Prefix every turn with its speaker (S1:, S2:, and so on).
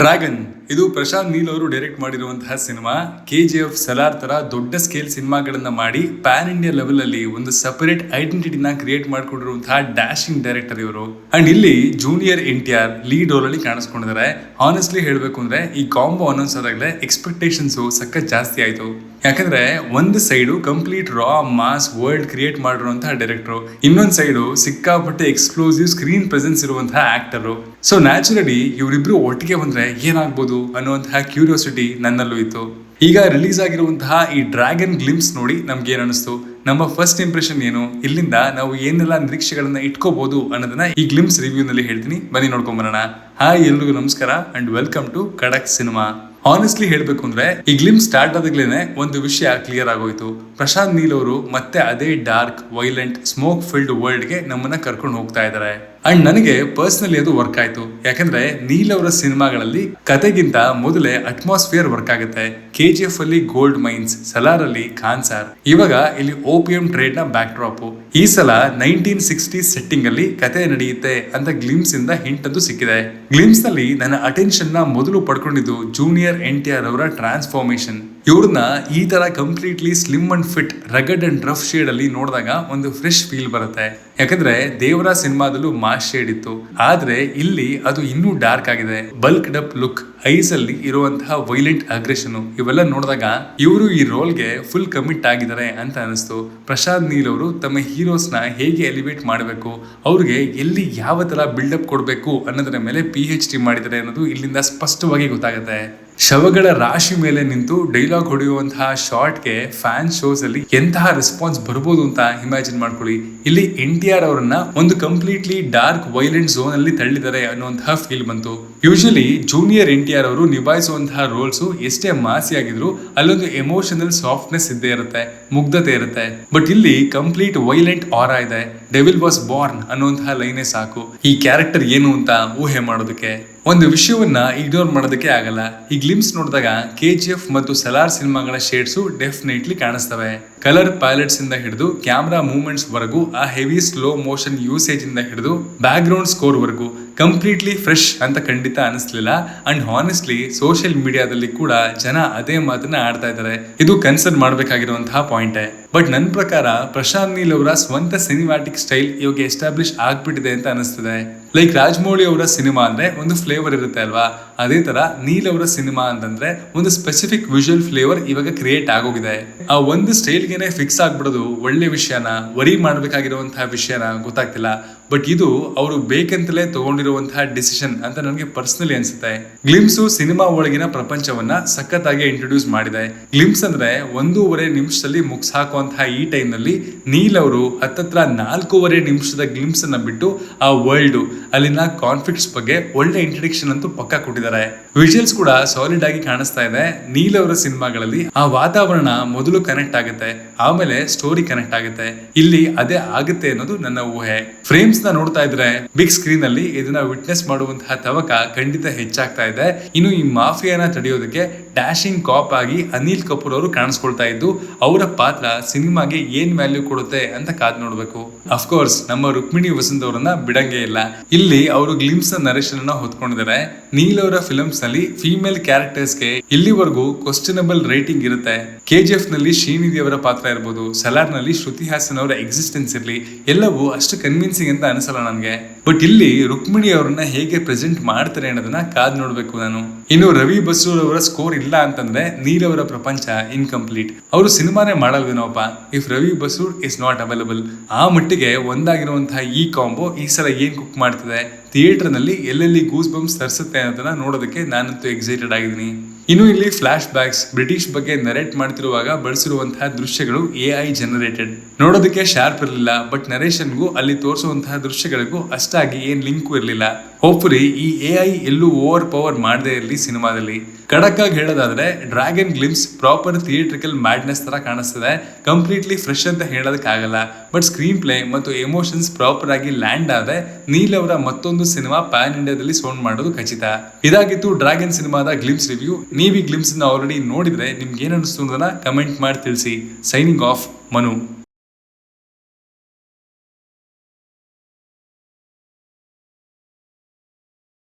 S1: Dragon ಇದು ಪ್ರಶಾಂತ್ ನೀಲ್ ಅವರು direct ಮಾಡಿರುವಂತಹ ಸಿನಿಮಾ. KGF, ಸಲಾರ್ ತರ ದೊಡ್ಡ ಸ್ಕೇಲ್ ಸಿನಿಮಾಗಳನ್ನ ಮಾಡಿ ಪ್ಯಾನ್ ಇಂಡಿಯಾ ಲೆವೆಲ್ ಅಲ್ಲಿ ಒಂದು ಸಪರೇಟ್ ಐಡೆಂಟಿಟಿನ ಕ್ರಿಯೇಟ್ ಮಾಡ್ಕೊಂಡಿರುವಂತಹ ಡ್ಯಾಶಿಂಗ್ ಡೈರೆಕ್ಟರ್ ಇವರು. ಅಂಡ್ ಇಲ್ಲಿ ಜೂನಿಯರ್ NTR ಲೀಡ್ ರೋಲ್ ಅಲ್ಲಿ ಕಾಣಿಸ್ಕೊಂಡಿದ್ದಾರೆ. ಹಾನೆಸ್ಟ್ಲಿ ಹೇಳ್ಬೇಕು ಅಂದ್ರೆ ಈ ಕಾಂಬೋ ಅನೌನ್ಸ್ ಆದಾಗಲೇ ಎಕ್ಸ್ಪೆಕ್ಟೇಷನ್ಸ್ ಸಖತ್ ಜಾಸ್ತಿ ಆಯ್ತು. ಯಾಕಂದ್ರೆ ಒಂದು ಸೈಡು ಕಂಪ್ಲೀಟ್ ರಾ ಮಾಸ್ ವರ್ಲ್ಡ್ ಕ್ರಿಯೇಟ್ ಮಾಡಿರುವಂತಹ ಡೈರೆಕ್ಟರ್, ಇನ್ನೊಂದು ಸೈಡು ಸಿಕ್ಕಾಪಟ್ಟೆ ಎಕ್ಸ್ಕ್ಲೂಸಿವ್ ಸ್ಕ್ರೀನ್ ಪ್ರೆಸೆನ್ಸ್ ಇರುವಂತಹ ಆಕ್ಟರ್. ಸೊ ನ್ಯಾಚುರಲಿ ಇವರಿಬ್ರು ಒಟ್ಟಿಗೆ ಬಂದ್ರೆ ಏನಾಗ್ಬೋದು ಅನ್ನುವಂತಹ ಕ್ಯೂರಿಯಾಸಿಟಿ ನನ್ನಲ್ಲೂ ಇತ್ತು. ಈಗ ರಿಲೀಸ್ ಆಗಿರುವಂತಹ ಈ ಡ್ರ್ಯಾಗನ್ ಗ್ಲಿಮ್ಸ್ ನೋಡಿ ನಮ್ಗೆ ಏನ್ ಅನಿಸ್ತು, ನಮ್ಮ ಫಸ್ಟ್ ಇಂಪ್ರೆಷನ್ ಏನು, ಇಲ್ಲಿಂದ ನಾವು ಏನೆಲ್ಲ ನಿರೀಕ್ಷೆಗಳನ್ನ ಇಟ್ಕೋಬಹುದು ಅನ್ನೋದನ್ನ ಈ ಗ್ಲಿಮ್ಸ್ ರಿವ್ಯೂ ನಲ್ಲಿ ಹೇಳ್ತೀನಿ, ಬನ್ನಿ ನೋಡ್ಕೊಂಡ್ ಬರೋಣ. ಹಾಯ್, ಎಲ್ರಿಗೂ ನಮಸ್ಕಾರ ಅಂಡ್ ವೆಲ್ಕಮ್ ಟು ಖಡಕ್ ಸಿನಿಮಾ. ಆನೆಸ್ಟ್ಲಿ ಹೇಳ್ಬೇಕು ಅಂದ್ರೆ ಈ ಗ್ಲಿಮ್ ಸ್ಟಾರ್ಟ್ ಆದಾಗ್ಲೇನೆ ಒಂದು ವಿಷಯ ಕ್ಲಿಯರ್ ಆಗೋಯ್ತು. ಪ್ರಶಾಂತ್ ನೀಲ್ ಅವರು ಮತ್ತೆ ಅದೇ dark, violent, smoke filled world ಗೆ ನಮ್ಮನ್ನ ಕರ್ಕೊಂಡು ಹೋಗ್ತಾ ಇದ್ದಾರೆ. ಅಂಡ್ ನನಗೆ ಪರ್ಸನಲಿ ಅದು ವರ್ಕ್ ಆಯ್ತು. ಯಾಕಂದ್ರೆ ನೀಲ್ ಅವರ ಸಿನಿಮಾಗಳಲ್ಲಿ ಕತೆಗಿಂತ ಮೊದಲೇ ಅಟ್ಮಾಸ್ಫಿಯರ್ ವರ್ಕ್ ಆಗುತ್ತೆ. KGF ಅಲ್ಲಿ ಗೋಲ್ಡ್ ಮೈನ್ಸ್, ಸಲಾರ್ ಅಲ್ಲಿ ಖಾನ್ಸಾರ್, ಇವಾಗ ಇಲ್ಲಿ ಓಪಿಯಂ ಟ್ರೇಡ್ ನ ಬ್ಯಾಕ್ ಡ್ರಾಪ್. ಈ ಸಲ 1960s ಸೆಟ್ಟಿಂಗ್ ಅಲ್ಲಿ ಕತೆ ನಡೆಯುತ್ತೆ ಅಂತ ಗ್ಲಿಮ್ಸ್ ಇಂದ ಹಿಂಟ್ ಅಂತೂ ಸಿಕ್ಕಿದೆ. ಗ್ಲಿಮ್ಸ್ ನಲ್ಲಿ ನನ್ನ ಅಟೆನ್ಷನ್ ನ ಮೊದಲು ಪಡ್ಕೊಂಡಿದ್ದು ಜೂನಿಯರ್ NTR ಅವರ ಟ್ರಾನ್ಸ್ಫಾರ್ಮೇಶನ್. ಇವ್ರನ್ನ ಈ ತರ completely slim and fit, rugged and rough shade ಅಲ್ಲಿ ನೋಡಿದಾಗ ಒಂದು ಫ್ರೆಶ್ ಫೀಲ್ ಬರುತ್ತೆ. ಯಾಕಂದ್ರೆ ದೇವರ ಸಿನಿಮಾದಲ್ಲೂ ಮಾಸ್ ಶೇಡ್ ಇತ್ತು, ಆದ್ರೆ ಇಲ್ಲಿ ಅದು ಇನ್ನೂ ಡಾರ್ಕ್ ಆಗಿದೆ. ಬಲ್ಕ್ಡ್ ಅಪ್ ಲುಕ್, ಐಸ್ ಅಲ್ಲಿ ಇರುವಂತಹ ವೈಲೆಂಟ್ ಅಗ್ರೆಷನ್, ಇವೆಲ್ಲ ನೋಡಿದಾಗ ಇವರು ಈ ರೋಲ್ಗೆ ಫುಲ್ ಕಮಿಟ್ ಆಗಿದ್ದಾರೆ ಅಂತ ಅನಿಸ್ತು. ಪ್ರಶಾಂತ್ ನೀಲ್ ಅವರು ತಮ್ಮ ಹೀರೋಸ್ ನ ಹೇಗೆ ಎಲಿವೇಟ್ ಮಾಡಬೇಕು, ಅವ್ರಿಗೆ ಎಲ್ಲಿ ಯಾವ ತರ ಬಿಲ್ಡಪ್ ಕೊಡಬೇಕು ಅನ್ನೋದ್ರ ಮೇಲೆ PhD ಮಾಡಿದ್ದಾರೆ ಅನ್ನೋದು ಇಲ್ಲಿಂದ ಸ್ಪಷ್ಟವಾಗಿ ಗೊತ್ತಾಗುತ್ತೆ. ಶವಗಳ ರಾಶಿ ಮೇಲೆ ನಿಂತು ಡೈಲಾಗ್ ಹೊಡೆಯುವಂತಹ ಶಾರ್ಟ್ಗೆ ಫ್ಯಾನ್ ಶೋಸ್ ಅಲ್ಲಿ ಎಂತಹ ರೆಸ್ಪಾನ್ಸ್ ಬರ್ಬೋದು ಅಂತ ಇಮ್ಯಾಜಿನ್ ಮಾಡ್ಕೊಳ್ಳಿ. ಇಲ್ಲಿ NTR ಅವರನ್ನ ಒಂದು ಕಂಪ್ಲೀಟ್ಲಿ ಡಾರ್ಕ್ ವೈಲೆಂಟ್ ಝೋನ್ ಅಲ್ಲಿ ತಳ್ಳಿದ್ದಾರೆ ಅನ್ನುವಂತಹ ಫೀಲ್ ಬಂತು. ಯೂಶಲಿ ಜೂನಿಯರ್ NTR ಅವರು ನಿಭಾಯಿಸುವಂತಹ ರೋಲ್ಸ್ ಎಷ್ಟೇ ಮಾಸಿ ಆಗಿದ್ರು ಅಲ್ಲೊಂದು ಎಮೋಷನಲ್ ಸಾಫ್ಟ್ನೆಸ್ ಇದ್ದೇ ಇರುತ್ತೆ, ಮುಗ್ಧತೆ ಇರುತ್ತೆ. ಬಟ್ ಇಲ್ಲಿ ಕಂಪ್ಲೀಟ್ ವೈಲೆಂಟ್ ಆರಾ ಇದೆ. ಡೆವಿಲ್ ವಾಸ್ ಬಾರ್ನ್ ಅನ್ನುವಂತಹ ಲೈನೇ ಸಾಕು ಈ ಕ್ಯಾರೆಕ್ಟರ್ ಏನು ಅಂತ ಊಹೆ ಮಾಡೋದಕ್ಕೆ. ಒಂದು ವಿಷಯವನ್ನ ಇಗ್ನೋರ್ ಮಾಡೋದಕ್ಕೆ ಆಗಲ್ಲ. ಈ ಗ್ಲಿಮ್ಸ್ ನೋಡಿದಾಗ KGF ಮತ್ತು ಸಲಾರ್ ಸಿನಿಮಾಗಳ ಶೇಡ್ಸ್ ಡೆಫಿನೆಟ್ಲಿ ಕಾಣಿಸ್ತವೆ. ಕಲರ್ ಪ್ಯಾಲೆಟ್ಸ್ ಇಂದ ಹಿಡಿದು ಕ್ಯಾಮ್ರಾ ಮೂವ್ಮೆಂಟ್ಸ್ ವರೆಗೂ, ಆ ಹೆವಿ ಸ್ಲೋ ಮೋಷನ್ ಯೂಸೇಜ್ ಇಂದ ಹಿಡಿದು ಬ್ಯಾಕ್ ಗ್ರೌಂಡ್ ಸ್ಕೋರ್ ವರೆಗೂ ಕಂಪ್ಲೀಟ್ಲಿ ಫ್ರೆಶ್ ಅಂತ ಖಂಡಿತ ಅನಿಸ್ಲಿಲ್ಲ. ಅಂಡ್ ಹಾನೆಸ್ಟ್ಲಿ ಸೋಷಿಯಲ್ ಮೀಡಿಯಾದಲ್ಲಿ ಕೂಡ ಜನ ಅದೇ ಮಾತನ್ನ ಆಡ್ತಾ ಇದ್ದಾರೆ. ಇದು ಕನ್ಸರ್ನ್ ಮಾಡಬೇಕಾಗಿರುವಂತಹ ಪಾಯಿಂಟ್. ಬಟ್ ನನ್ನ ಪ್ರಕಾರ ಪ್ರಶಾಂತ್ ನೀಲ್ ಅವರ ಸ್ವಂತ ಸಿನಿಮ್ಯಾಟಿಕ್ ಸ್ಟೈಲ್ ಇವಾಗ ಎಸ್ಟಾಬ್ಲಿಷ್ ಆಗ್ಬಿಟ್ಟಿದೆ ಅಂತ ಅನಿಸ್ತದೆ. ಲೈಕ್ ರಾಜಮೌಳಿ ಅವರ ಸಿನಿಮಾ ಅಂದ್ರೆ ಒಂದು ಫ್ಲೇವರ್ ಇರುತ್ತೆ ಅಲ್ವಾ, ಅದೇ ತರ ನೀಲ್ ಅವರ ಸಿನಿಮಾ ಅಂತಂದ್ರೆ ಒಂದು ಸ್ಪೆಸಿಫಿಕ್ ವಿಜುವಲ್ ಫ್ಲೇವರ್ ಇವಾಗ ಕ್ರಿಯೇಟ್ ಆಗೋಗಿದೆ. ಆ ಒಂದು ಸ್ಟೈಲ್ಗೆನೆ ಫಿಕ್ಸ್ ಆಗ್ಬಿಡೋದು ಒಳ್ಳೆ ವಿಷಯನ, ವರಿ ಮಾಡ್ಬೇಕಾಗಿರುವಂತಹ ವಿಷಯನ ಗೊತ್ತಾಗ್ತಿಲ್ಲ. ಬಟ್ ಇದು ಅವರು ಬೇಕಂತಲೇ ತಗೊಂಡಿರುವಂತಹ ಡಿಸಿಷನ್ ಅಂತ ನನಗೆ ಪರ್ಸನಲಿ ಅನ್ಸುತ್ತೆ. ಗ್ಲಿಮ್ಸ್ ಸಿನಿಮಾ ಒಳಗಿನ ಪ್ರಪಂಚವನ್ನ ಸಖತ್ತಾಗಿ ಇಂಟ್ರೊಡ್ಯೂಸ್ ಮಾಡಿದೆ. ಗ್ಲಿಮ್ಸ್ ಅಂದ್ರೆ 1.5 ನಿಮಿಷದಲ್ಲಿ ಮುಗಿಸ್ ಹಾಕುವಂತಹ ಈ ಟೈಮ್ ನಲ್ಲಿ ನೀಲ್ ಅವರು ಹತ್ತತ್ರ 4.5 ನಿಮಿಷದ ಗ್ಲಿಮ್ಸ್ ಅನ್ನ ಬಿಟ್ಟು ಆ ವರ್ಲ್ಡ್, ಅಲ್ಲಿನ ಕಾನ್ಫ್ಲಿಕ್ಟ್ಸ್ ಬಗ್ಗೆ ಒಳ್ಳೆ ಇಂಟ್ರಡಕ್ಷನ್ ಅಂತೂ ಪಕ್ಕ ಕೊಟ್ಟಿದ್ದಾರೆ. ವಿಜುವಲ್ಸ್ ಕೂಡ ಸಾಲಿಡ್ ಆಗಿ ಕಾಣಿಸ್ತಾ ಇದೆ. ನೀಲ್ ಅವರ ಸಿನಿಮಾಗಳಲ್ಲಿ ಆ ವಾತಾವರಣ ಮೊದಲು ಕನೆಕ್ಟ್ ಆಗುತ್ತೆ, ಆಮೇಲೆ ಸ್ಟೋರಿ ಕನೆಕ್ಟ್ ಆಗುತ್ತೆ. ಇಲ್ಲಿ ಅದೇ ಆಗುತ್ತೆ ಅನ್ನೋದು ನನ್ನ ಊಹೆ. ಫ್ರೇಮ್ಸ್ ನ ನೋಡ್ತಾ ಇದ್ರೆ ಬಿಗ್ ಸ್ಕ್ರೀನ್ ಅಲ್ಲಿ ಇದನ್ನ ವಿಟ್ನೆಸ್ ಮಾಡುವಂತಹ ತವಕ ಖಂಡಿತ ಹೆಚ್ಚಾಗ್ತಾ ಇದೆ. ಇನ್ನು ಈ ಮಾಫಿಯಾನ ತಡೆಯೋದಕ್ಕೆ ಡ್ಯಾಶಿಂಗ್ ಕಾಪ್ ಆಗಿ ಅನಿಲ್ ಕಪೂರ್ ಅವರು ಕಾಣಿಸ್ಕೊಳ್ತಾ ಇದ್ದು, ಅವರ ಪಾತ್ರ ಸಿನಿಮಾಗೆ ಏನ್ ವ್ಯಾಲ್ಯೂ ಕೊಡುತ್ತೆ ಅಂತ ಕಾದ್ ನೋಡ್ಬೇಕು. ಅಫ್ಕೋರ್ಸ್ ನಮ್ಮ ರುಕ್ಮಿಣಿ ವಸಂತ್ ಅವರನ್ನ ಬಿಡಂಗೆ ಇಲ್ಲ. ಇಲ್ಲಿ ಅವರು ಗ್ಲಿಮ್ಸ್ ನರೇಶನ್ ಅನ್ನ ಹೊತ್ಕೊಂಡಿದ್ದಾರೆ. ನೀಲ್ ಅವರ ಫಿಲ್ಮ್ಸ್ ನಲ್ಲಿ ಫೀಮೇಲ್ ಕ್ಯಾರೆಕ್ಟರ್ಸ್ ಗೆ ಇಲ್ಲಿವರೆಗೂ ಕ್ವಶ್ಚನಬಲ್ ರೇಟಿಂಗ್ ಇರುತ್ತೆ. KGF ನಲ್ಲಿ ಶ್ರೀನಿಧಿ ಅವರ ಪಾತ್ರ ಇರ್ಬೋದು, ಸಲಾರ್ ನಲ್ಲಿ ಶ್ರುತಿ ಹಾಸನ್ ಅವರ ಎಕ್ಸಿಸ್ಟೆನ್ಸ್ ಇರ್ಲಿ, ಎಲ್ಲವೂ ಅಷ್ಟು ಕನ್ವಿನ್ಸಿಂಗ್ ಅಂತ ಅನಿಸಲ್ಲ ನನಗೆ. ಬಟ್ ಇಲ್ಲಿ ರುಕ್ಮಿಣಿ ಅವರನ್ನ ಹೇಗೆ ಪ್ರೆಸೆಂಟ್ ಮಾಡ್ತಾರೆ ಅನ್ನೋದನ್ನ ಕಾದ್ ನೋಡ್ಬೇಕು ನಾನು. ಇನ್ನು ರವಿ ಬಸ್ರೂರ್ ಅವರ ಸ್ಕೋರ್ ಇಲ್ಲ ಅಂತಂದ್ರೆ ನೀಲ್ ಅವರ ಪ್ರಪಂಚ ಇನ್ಕಂಪ್ಲೀಟ್. ಅವರು ಸಿನಿಮಾನೇ ಮಾಡಲ್ವೇನೋಪ್ಪ if Ravi Basrur is not available. ಆ ಮಟ್ಟಿಗೆ ಒಂದಾಗಿರುವಂತಹ ಈ ಕಾಂಬೋ ಈ ಸಲ ಏನ್ ಕುಕ್ ಮಾಡ್ತಿದೆ, ಥಿಯೇಟರ್ ನಲ್ಲಿ ಎಲ್ಲೆಲ್ಲಿ ಗೂಸ್ ಬಂಪ್ಸ್ ತರಿಸುತ್ತೆ ಅನ್ನೋದನ್ನ ನೋಡೋದಕ್ಕೆ ನಾನಂತೂ ಎಕ್ಸೈಟೆಡ್ ಆಗಿದ್ದೀನಿ. ಇನ್ನು ಇಲ್ಲಿ ಫ್ಲಾಶ್ ಬ್ಯಾಕ್ಸ್, ಬ್ರಿಟಿಷ್ ಬಗ್ಗೆ ನರೇಟ್ ಮಾಡ್ತಿರುವಾಗ ಬಳಸಿರುವಂತಹ ದೃಶ್ಯಗಳು AI ಜನರೇಟೆಡ್. ನೋಡೋದಕ್ಕೆ ಶಾರ್ಪ್ ಇರಲಿಲ್ಲ, ಬಟ್ ನರೇಷನ್ಗೂ ಅಲ್ಲಿ ತೋರಿಸುವಂತಹ ದೃಶ್ಯಗಳಿಗೂ ಅಷ್ಟಾಗಿ ಏನ್ ಲಿಂಕು ಇರಲಿಲ್ಲ. ಹೋಪ್ಫುಲಿ ಈ AI ಎಲ್ಲೂ ಓವರ್ ಪವರ್ ಮಾಡದೇ ಇರಲಿ ಸಿನಿಮಾದಲ್ಲಿ. ಖಡಕ್ ಆಗಿ ಹೇಳೋದಾದ್ರೆ dragon glimpse proper theatrical madness ತರ ಕಾಣಿಸ್ತದೆ. ಕಂಪ್ಲೀಟ್ಲಿ ಫ್ರೆಶ್ ಅಂತ ಹೇಳೋದಕ್ಕಾಗಲ್ಲ, ಬಟ್ ಸ್ಕ್ರೀನ್ ಪ್ಲೇ ಮತ್ತು ಎಮೋಷನ್ಸ್ ಪ್ರಾಪರ್ ಆಗಿ ಲ್ಯಾಂಡ್ ಆದ್ರೆ ನೀಲ್ ಅವರ ಮತ್ತೊಂದು ಸಿನಿಮಾ ಪ್ಯಾನ್ ಇಂಡಿಯಾದಲ್ಲಿ ಸೌಂಡ್ ಮಾಡೋದು ಖಚಿತ. ಇದಾಗಿತ್ತು ಡ್ರ್ಯಾಗನ್ ಸಿನಿಮಾದ ಗ್ಲಿಮ್ಸ್ ರಿವ್ಯೂ. ನೀವು ಈ ಗ್ಲಿಮ್ಸ್ ಆಲ್ರೆಡಿ ನೋಡಿದ್ರೆ ನಿಮ್ಗೆ ಏನ್ ಅನಿಸ್ತು ಅನ್ನೋದನ್ನ ಕಮೆಂಟ್ ಮಾಡಿ ತಿಳಿಸಿ. Signing off, Manu.